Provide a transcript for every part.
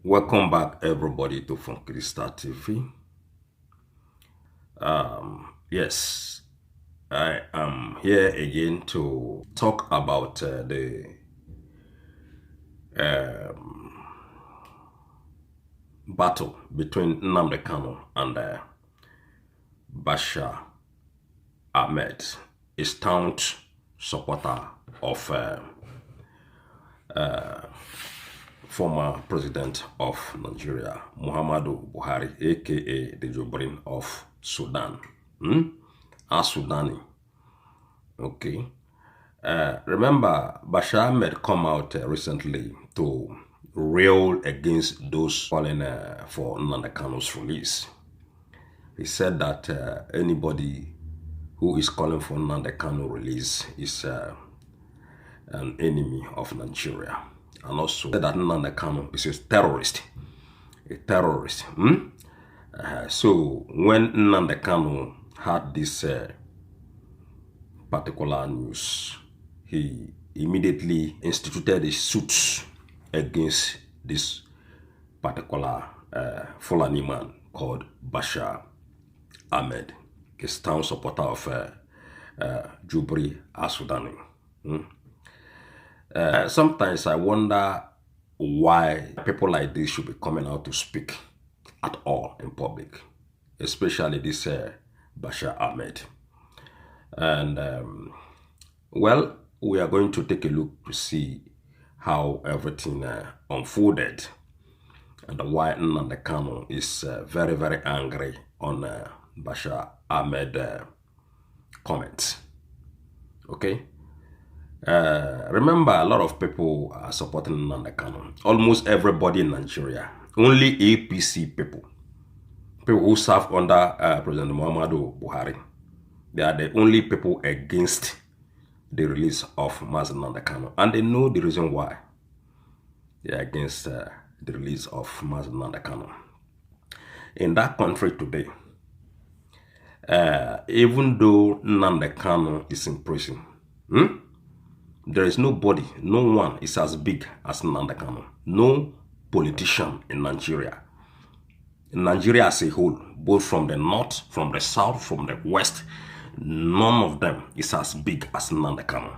Welcome back, everybody, to Funkista TV. Yes, I am here again to talk about the battle between Nnamdi Kanu and Bashir Ahmad, a staunch supporter of former president of Nigeria, Muhammadu Buhari, aka the Jobrin of Sudan. A Sudani. Okay. Remember, Bashir Ahmed come out recently to rail against those calling for Nnamdi Kanu's release. He said that anybody who is calling for Nnamdi Kanu release is an enemy of Nigeria. And also said that Nnamdi Kanu is a terrorist. So when Nnamdi Kanu had this particular news, he immediately instituted a suit against this particular Fulani man called Bashir Ahmed, a town supporter of Jubri Asudani. Sometimes I wonder why people like this should be coming out to speak at all in public, especially this Bashir Ahmed. And well, we are going to take a look to see how everything unfolded and why Nnamdi Kanu is very, very angry on Bashir Ahmed comments. Okay. Remember, a lot of people are supporting Nnamdi Kanu. Almost everybody in Nigeria. Only APC people who serve under President Muhammadu Buhari. They are the only people against the release of Nnamdi Kanu. And they know the reason why they are against the release of Nnamdi Kanu. In that country today, even though Nnamdi Kanu is in prison, there is nobody, no one is as big as Nnamdi Kanu. No politician in Nigeria. In Nigeria as a whole, both from the north, from the south, from the west, none of them is as big as Nnamdi Kanu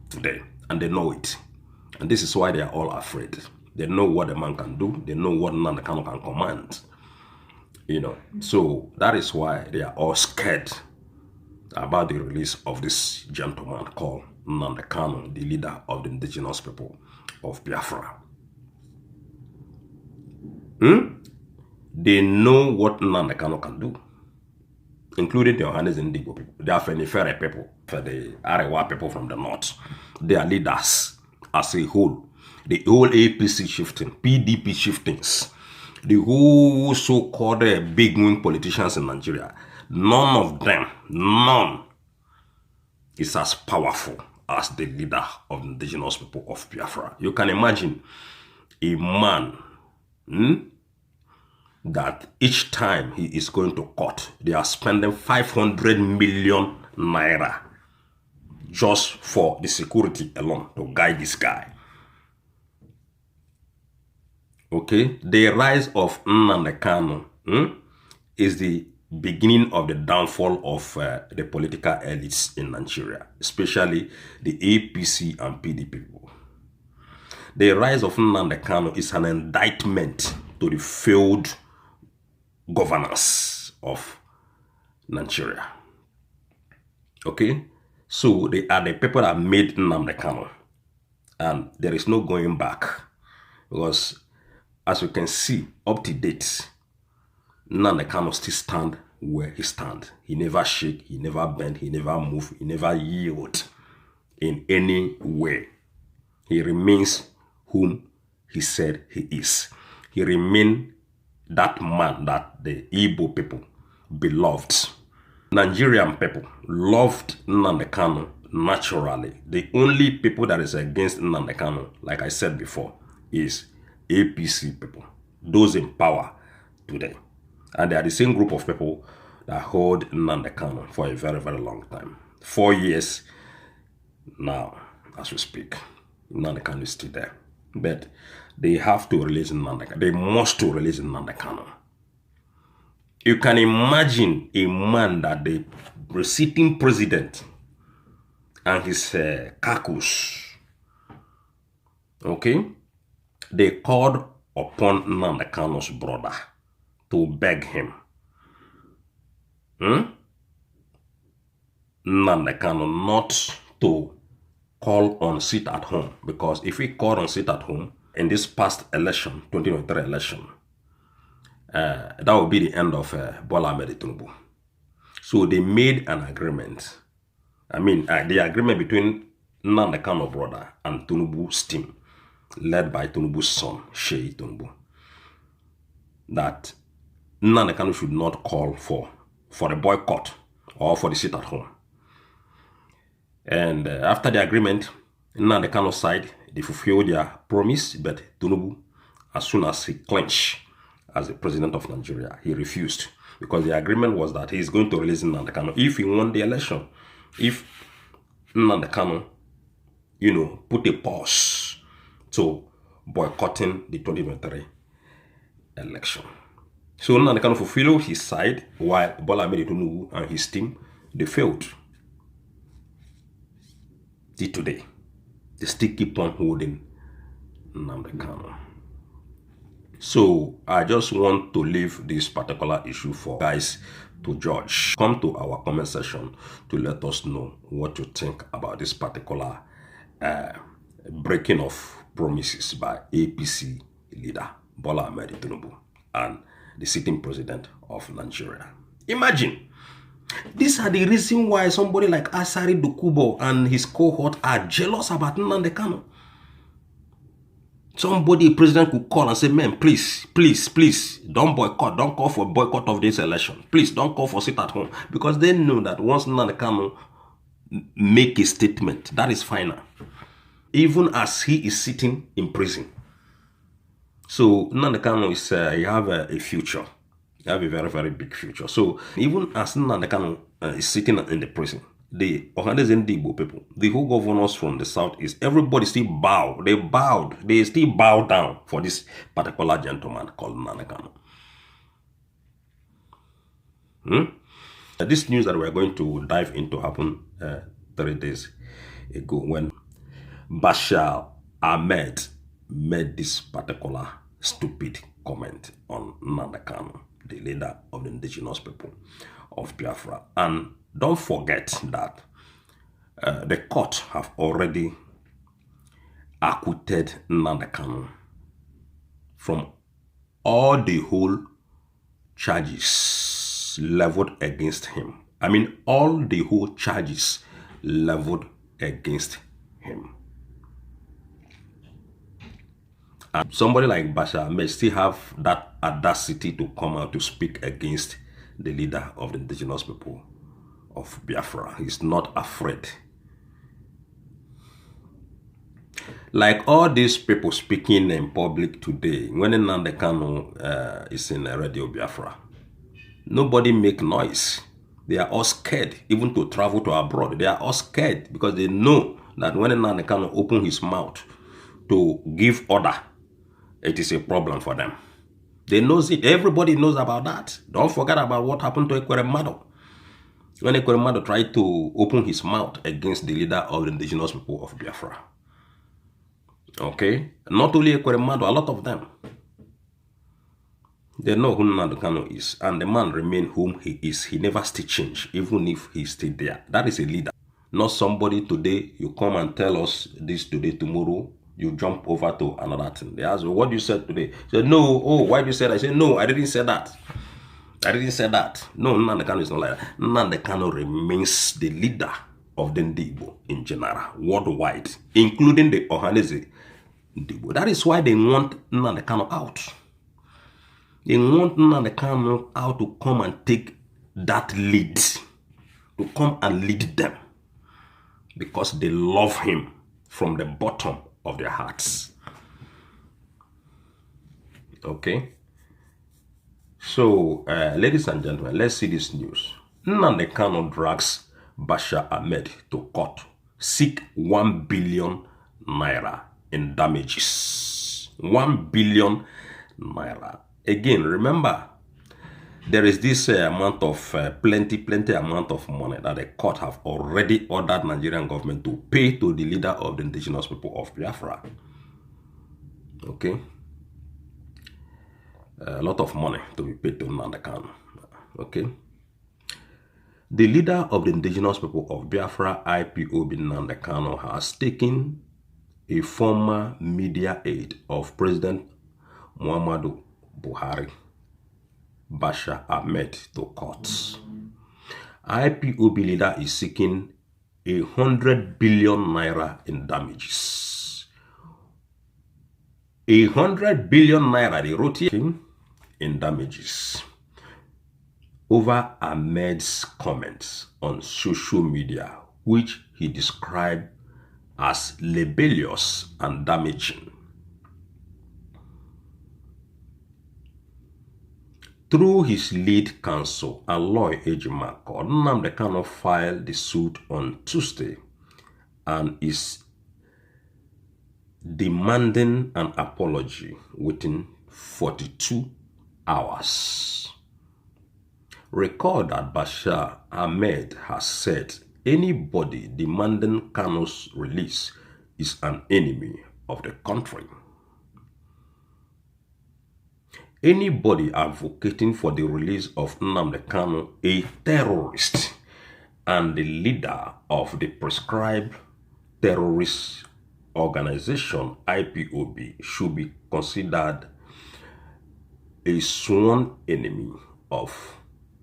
today. And they know it. And this is why they are all afraid. They know what the man can do. They know what Nnamdi Kanu can command. You know, so that is why they are all scared about the release of this gentleman called Nnamdi Kanu, the leader of the indigenous people of Biafra. They know what Nnamdi Kanu can do, including the Johannes and Igbo people. They are Fenifere people, for the Arewa people from the north. They are leaders as a whole. The whole APC shifting, PDP shiftings, the whole so-called big wing politicians in Nigeria, none of them, none is as powerful as the leader of the indigenous people of Biafra. You can imagine a man that each time he is going to court, they are spending 500 million naira just for the security alone to guide this guy. Okay, the rise of Nnamdi Kanu is the beginning of the downfall of the political elites in Nigeria, especially the APC and PDP people. The rise of Nnamdi Kanu is an indictment to the failed governance of Nigeria. Okay, so they are the people that made Nnamdi Kanu, and there is no going back, because as you can see, up to date, Nnamdi Kanu still stand where he stand. He never shake, he never bend, he never move, he never yield in any way. He remains whom he said he is. He remains that man that the Igbo people beloved. Nigerian people loved Nnamdi Kanu naturally. The only people that is against Nnamdi Kanu, like I said before, is APC people, those in power today. And they are the same group of people that hold Nnamdi Kanu for a very, very long time. 4 years now, as we speak, Nnamdi Kanu is still there. But they have to release Nnamdi Kanu. They must to release Nnamdi Kanu. You can imagine a man that the sitting president and his caucus, okay, they called upon Nnamdi Kanu's brother to beg him. Nnamdi Kanu not to call on sit at home, because if he called on sit at home in this past election, 2023 election, that would be the end of Bola Ahmed Tinubu. So they made an agreement. I mean, the agreement between Nnamdi Kanu brother and Tinubu's team, led by Tinubu's son, Sheyi Tinubu, that Nnamdi Kanu should not call for a boycott or for the sit at home. And after the agreement, Nnamdi Kanu's side, they fulfilled their promise, but Tinubu, as soon as he clinched as the president of Nigeria, he refused, because the agreement was that he is going to release Nnamdi Kanu if he won the election. If Nnamdi Kanu, put a pause to boycotting the 2023 election. So Nnamdi Kanu fulfilled his side, while Bola Ahmed Tinubu and his team, they failed. Till today, they still keep on holding Nnamdi Kanu. So I just want to leave this particular issue for guys to judge. Come to our comment section to let us know what you think about this particular breaking of promises by APC leader Bola Ahmed Tinubu and the sitting president of Nigeria. Imagine, these are the reason why somebody like Asari Dokubo and his cohort are jealous about Nnamdi Kanu. Somebody, a president, could call and say, man, please, don't boycott. Don't call for boycott of this election. Please, don't call for sit at home. Because they know that once Nnamdi Kanu make a statement, that is final. Even as he is sitting in prison. So Nnamdi Kanu is, you have a future. You have a very, very big future. So even as Nnamdi Kanu is sitting in the prison, the Igbo people, the whole governors from the southeast, everybody still bowed. They still bow down for this particular gentleman called Nnamdi Kanu. This news that we're going to dive into happened 3 days ago when Bashir Ahmad made this particular stupid comment on Nnamdi Kanu, the leader of the indigenous people of Biafra. And don't forget that the court have already acquitted Nnamdi Kanu from all the whole charges leveled against him. I mean, all the whole charges leveled against him. And somebody like Bashir may still have that audacity to come out to speak against the leader of the indigenous people of Biafra. He's not afraid. Like all these people speaking in public today, when Nnamdi Kanu is in Radio Biafra, nobody make noise. They are all scared even to travel to abroad. They are all scared because they know that when Nnamdi Kanu open his mouth to give order, it is a problem for them. They know it. Everybody knows about that. Don't forget about what happened to Ekweremadu. When Ekweremadu tried to open his mouth against the leader of the indigenous people of Biafra. Okay? Not only Ekweremadu, a lot of them. They know who Nnamdi Kanu is. And the man remain whom he is. He never still change, even if he stay there. That is a leader. Not somebody today, you come and tell us this today, tomorrow, you jump over to another thing. They ask, well, what you said today? I said, no. Oh, why did you say that? I said, no, I didn't say that. I didn't say that. No, Nnamdi Kanu is not like that. Nnamdi Kanu remains the leader of the Igbo in general, worldwide, including the Ohanese Igbo. That is why they want Nnamdi Kanu out. They want Nnamdi Kanu out to come and take that lead, to come and lead them, because they love him from the bottom of their hearts. Okay? So, ladies and gentlemen, let's see this news. Nnamdi Kanu drags Bashir Ahmad to court, seek 1 billion naira in damages. 1 billion naira. Again, remember, there is this amount of plenty amount of money that the court have already ordered Nigerian government to pay to the leader of the indigenous people of Biafra. Okay, a lot of money to be paid to Nnamdi Kanu. Okay, the leader of the indigenous people of Biafra, Ioobil Nnamdi Kanu, has taken a former media aide of President Muhammadu Buhari, Beshir Ahmad, to court. Ioobil leader is seeking 100 billion naira in damages. 100 billion naira they wrote here in damages over Ahmed's comments on social media, which he described as libellous and damaging. Through his lead counsel and lawyer Ejima, Nnamdi Kanu filed the suit on Tuesday and is demanding an apology within 42 hours. Recall that Beshir Ahmad has said anybody demanding Kanu's release is an enemy of the country. Anybody advocating for the release of Nnamdi Kanu, a terrorist and the leader of the prescribed terrorist organization IPOB, should be considered a sworn enemy of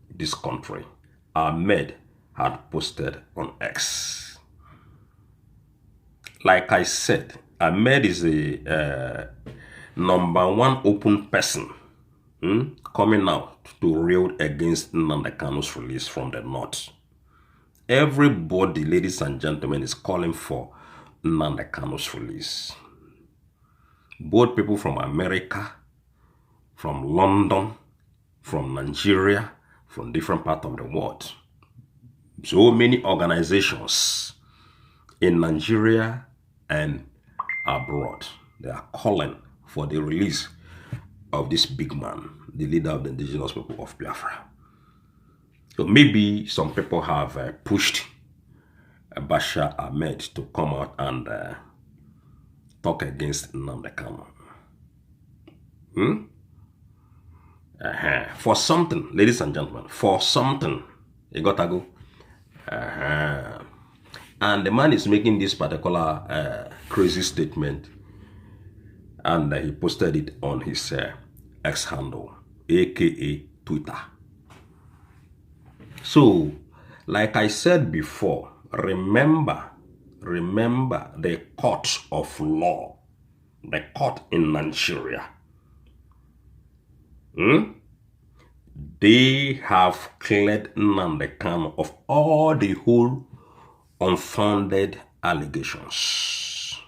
this country, Ahmed had posted on X. Like I said, Ahmed is a #1 open person coming out to rail against Nnamdi Kanu's release from the north. Everybody, ladies and gentlemen, is calling for Nnamdi Kanu's release. Both people from America, from London, from Nigeria, from different parts of the world. So many organizations in Nigeria and abroad, they are calling for the release of this big man, the leader of the indigenous people of Biafra. So maybe some people have pushed Beshir Ahmad to come out and talk against Nnamdi Kanu. For something, ladies and gentlemen, for something, you gotta go. And the man is making this particular crazy statement, and he posted it on his X handle, aka Twitter. So, like I said before, remember the court of law, the court in Nigeria. They have cleared Nnamdi Kanu of all the whole unfounded allegations.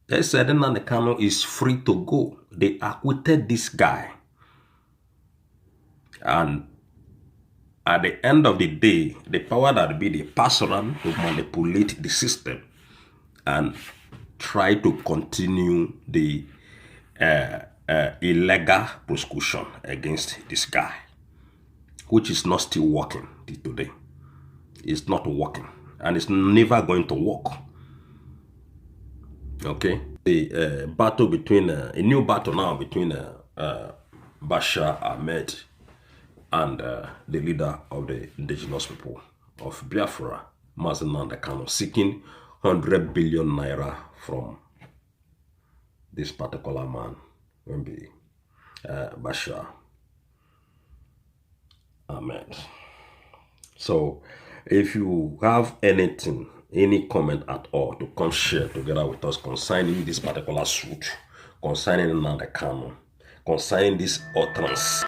They said Nnamdi Kanu is free to go. They acquitted this guy. And at the end of the day, the power that be the person to manipulate the system and try to continue the illegal prosecution against this guy, which is not still working till today. It's not working, and it's never going to work. Okay, the battle between a new battle now between Beshir Ahmad and the leader of the indigenous people of Biafra, Nnamdi Kanu, seeking 100 billion naira from this particular man, maybe Beshir Ahmad. So, if you have anything, any comment at all to come share together with us concerning this particular suit, concerning Nnamdi Kanu, concerning this utterance,